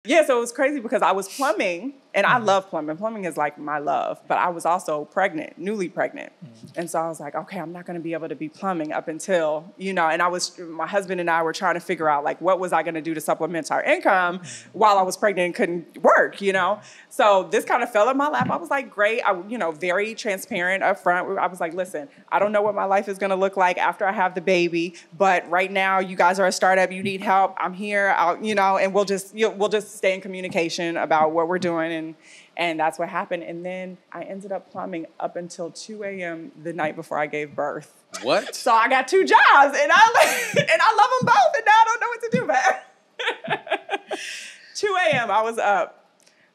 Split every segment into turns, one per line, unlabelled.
Yeah, so it was crazy because I was plumbing, and I love plumbing. Plumbing is like my love, but I was also pregnant, newly pregnant. And so I was like, okay, I'm not going to be able to be plumbing up until, and my husband and I were trying to figure out like, what was I going to do to supplement our income while I was pregnant and couldn't work, So this kind of fell in my lap. I was like, great. Very transparent up front. I was like, listen, I don't know what my life is going to look like after I have the baby, but right now you guys are a startup. You need help. I'm here. And we'll just stay in communication about what we're doing. And that's what happened. And then I ended up plumbing up until 2 a.m. the night before I gave birth.
What?
So I got 2 jobs, and I love them both, and now I don't know what to do, man. 2 a.m. I was up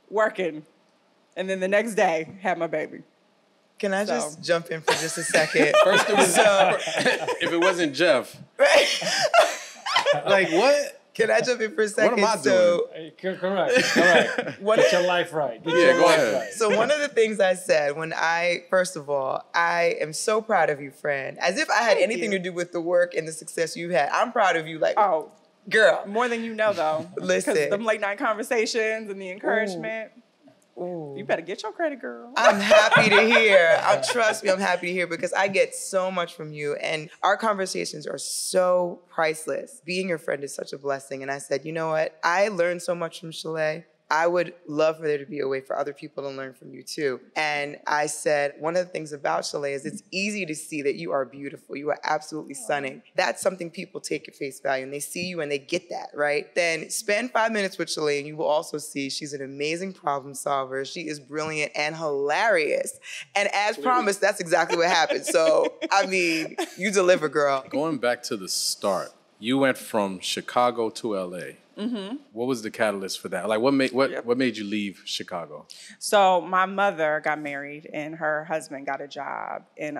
working, and then the next day had my baby.
Can I just jump in for just a second?
First it was if it wasn't Jeff. Like what?
Can I jump in for a second?
What am I doing?
Correct. Get your life right.
Go ahead.
Right.
So one of the things I said first of all, I am so proud of you, friend. As if I had anything to do with the work and the success you've had. I'm proud of you. Like, oh, girl.
More than you know, though.
Listen.
Because them late night conversations and the encouragement.
Ooh.
You better get your credit, girl.
I'm happy to hear. Trust me, I'm happy to hear because I get so much from you. And our conversations are so priceless. Being your friend is such a blessing. And I said, you know what? I learned so much from Shillae. I would love for there to be a way for other people to learn from you too. And I said, one of the things about Shillae is it's easy to see that you are beautiful. You are absolutely stunning. That's something people take at face value and they see you and they get that, right? Then spend 5 minutes with Shillae and you will also see she's an amazing problem solver. She is brilliant and hilarious. And as promised, that's exactly what happened. So, I mean, you deliver, girl.
Going back to the start, you went from Chicago to LA. Mm-hmm. What was the catalyst for that? Like, what made you leave Chicago?
So my mother got married, and her husband got a job in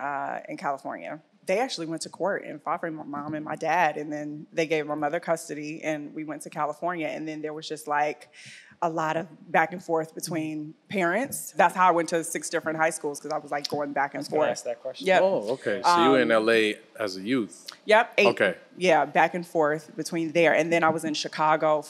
California. They actually went to court and fought for my mom and my dad, and then they gave my mother custody, and we went to California. And then there was just like a lot of back and forth between parents. That's how I went to 6 different high schools because I was like going back and forth.
Can I ask that question?
Yep.
Oh, okay. So you were in LA as a youth.
Yep. 8.
Okay.
Yeah, back and forth between there. And then I was in Chicago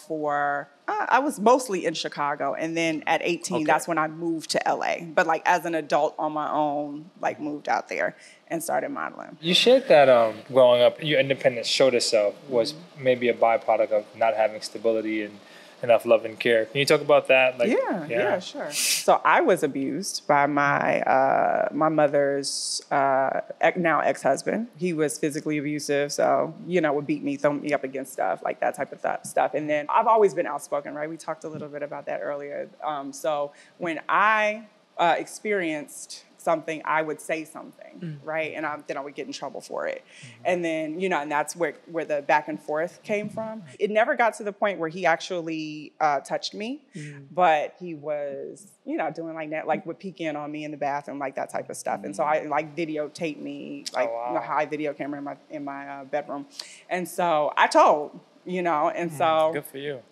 I was mostly in Chicago. And then at 18, that's when I moved to LA. But like as an adult on my own, like moved out there and started modeling.
You shared that growing up, your independence showed itself was maybe a byproduct of not having stability and enough love and care. Can you talk about that? Like,
yeah, sure. So I was abused by my mother's now ex-husband. He was physically abusive, so would beat me, throw me up against stuff, like that type of stuff. And then I've always been outspoken, right? We talked a little bit about that earlier. So when I experienced something, I would say something, right? And then I would get in trouble for it. And then, and that's where the back and forth came from. It never got to the point where he actually touched me, but he was, doing like that, like would peek in on me in the bathroom, like that type of stuff. And so I like videotaped me, like high video camera in my bedroom. And so I told, and so.
Good for you.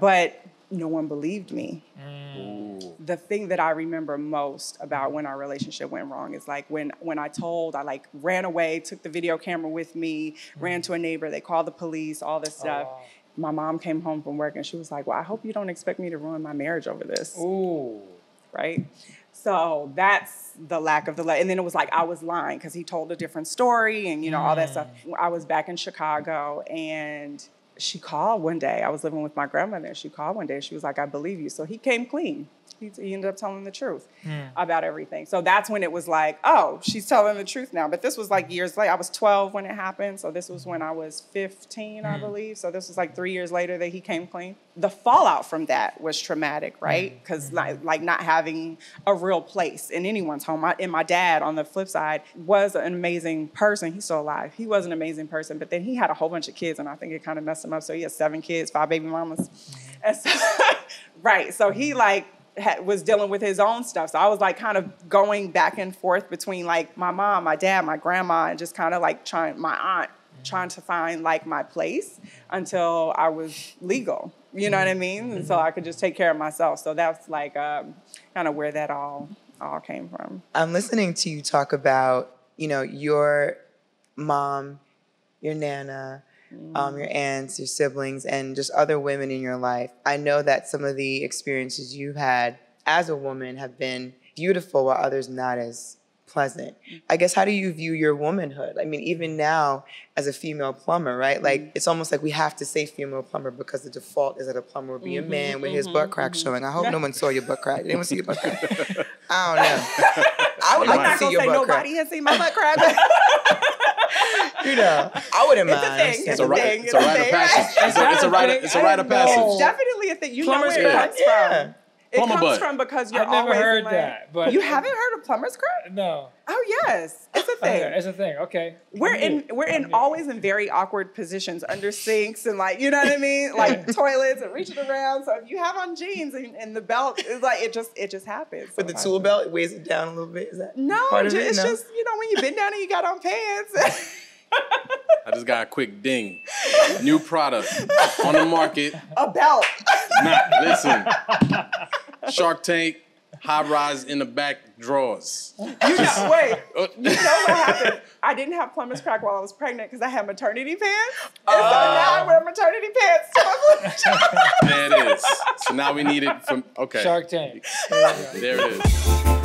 But no one believed me. The thing that I remember most about when our relationship went wrong is like when I told, I like ran away, took the video camera with me, ran to a neighbor, they called the police, all this stuff. Wow. My mom came home from work and she was like, well, I hope you don't expect me to ruin my marriage over this.
Ooh.
Right? So that's the lack of and then it was like I was lying because he told a different story and, all that stuff. I was back in Chicago and she called one day. I was living with my grandmother, and she called one day. She was like, I believe you. So he came clean. He ended up telling the truth about everything. So that's when it was like, oh, she's telling the truth now. But this was like years later. I was 12 when it happened. So this was when I was 15, I believe. So this was like 3 years later that he came clean. The fallout from that was traumatic, right? Because like not having a real place in anyone's home. And my dad, on the flip side, was an amazing person. He's still alive. He was an amazing person. But then he had a whole bunch of kids, and I think it kind of messed him up. So he had 7 kids, 5 baby mamas. And so, right. So he was dealing with his own stuff. So I was like kind of going back and forth between like my mom, my dad, my grandma, and just kind of like my aunt, trying to find like my place until I was legal. You know what I mean? And so I could just take care of myself. So that's like kind of where that all came from.
I'm listening to you talk about, your mom, your Nana, your aunts, your siblings, and just other women in your life. I know that some of the experiences you've had as a woman have been beautiful while others not as pleasant. I guess, how do you view your womanhood? I mean, even now as a female plumber, right? Like, it's almost like we have to say female plumber because the default is that a plumber would be a man with his butt crack showing. I hope no one saw your butt crack. Anyone see your butt crack? I don't know. I would like to see your butt crack.
Nobody has seen my butt crack.
You know, I wouldn't mind.
It's a thing.
It's a rite of passage. It's a rite of passage.
It's definitely a thing. You know where it comes from. It comes from because you're always.
I've never heard that. But
you haven't heard of plumber's crack?
No.
Oh yes, it's a thing.
Okay, it's a thing. Okay.
We're always in very awkward positions under sinks and, like, you know what I mean, like toilets and reaching around. So if you have on jeans and the belt is like, it just happens.
With the tool belt, it weighs it down a little bit. Is that
no?
part of it?
It's
No?
just, you know, when you bend down and you got on pants.
I just got a quick ding. New product on the market.
A belt.
Listen. Shark Tank, high rise in the back drawers.
You know what happened? I didn't have plumber's crack while I was pregnant because I had maternity pants. And so now I wear maternity pants to my
There it is. So now we need it from, okay.
Shark Tank.
There it is.